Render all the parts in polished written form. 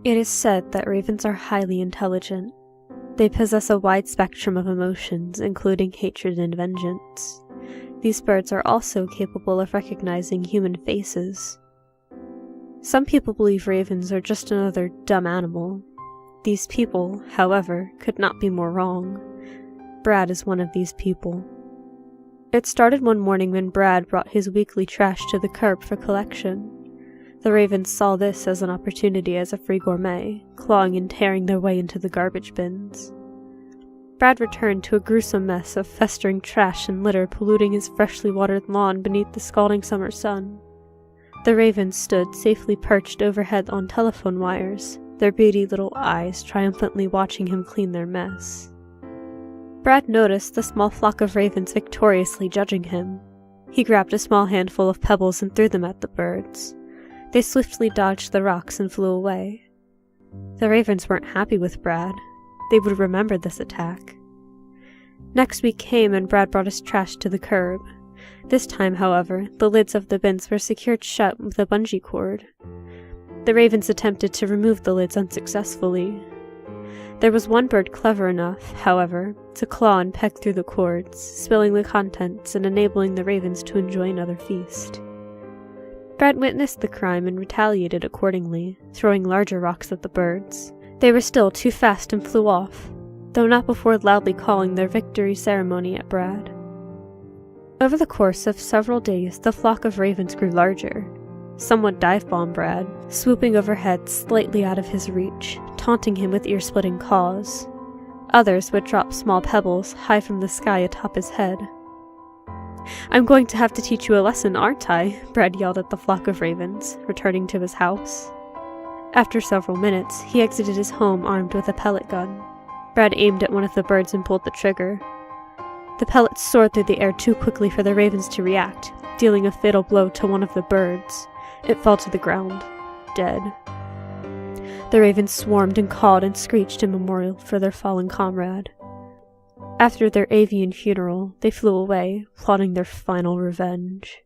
It is said that ravens are highly intelligent. They possess a wide spectrum of emotions, including hatred and vengeance. These birds are also capable of recognizing human faces. Some people believe ravens are just another dumb animal. These people, however, could not be more wrong. Brad is one of these people. It started one morning when Brad brought his weekly trash to the curb for collection. The ravens saw this as an opportunity as a free gourmet, clawing and tearing their way into the garbage bins. Brad returned to a gruesome mess of festering trash and litter polluting his freshly watered lawn beneath the scalding summer sun. The ravens stood safely perched overhead on telephone wires, their beady little eyes triumphantly watching him clean their mess. Brad noticed the small flock of ravens victoriously judging him. He grabbed a small handful of pebbles and threw them at the birds. They swiftly dodged the rocks and flew away. The ravens weren't happy with Brad. They would remember this attack. Next week came and Brad brought his trash to the curb. This time, however, the lids of the bins were secured shut with a bungee cord. The ravens attempted to remove the lids unsuccessfully. There was one bird clever enough, however, to claw and peck through the cords, spilling the contents and enabling the ravens to enjoy another feast. Brad witnessed the crime and retaliated accordingly, throwing larger rocks at the birds. They were still too fast and flew off, though not before loudly calling their victory ceremony at Brad. Over the course of several days, the flock of ravens grew larger. Some would dive-bomb Brad, swooping overhead slightly out of his reach, taunting him with ear-splitting caws. Others would drop small pebbles high from the sky atop his head. "I'm going to have to teach you a lesson, aren't I?" Brad yelled at the flock of ravens, returning to his house. After several minutes, he exited his home armed with a pellet gun. Brad aimed at one of the birds and pulled the trigger. The pellets soared through the air too quickly for the ravens to react, dealing a fatal blow to one of the birds. It fell to the ground, dead. The ravens swarmed and cawed and screeched in memorial for their fallen comrade. After their avian funeral, they flew away, plotting their final revenge.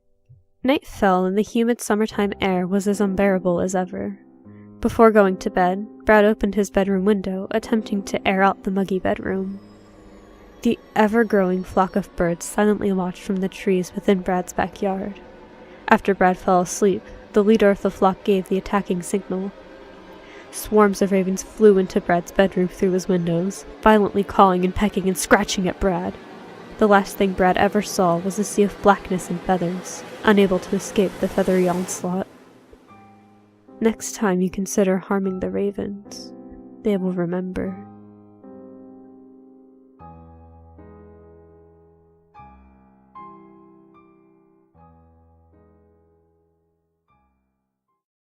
Night fell and the humid summertime air was as unbearable as ever. Before going to bed, Brad opened his bedroom window, attempting to air out the muggy bedroom. The ever-growing flock of birds silently watched from the trees within Brad's backyard. After Brad fell asleep, the leader of the flock gave the attacking signal. Swarms of ravens flew into Brad's bedroom through his windows, violently cawing and pecking and scratching at Brad. The last thing Brad ever saw was a sea of blackness and feathers, unable to escape the feathery onslaught. Next time you consider harming the ravens, they will remember.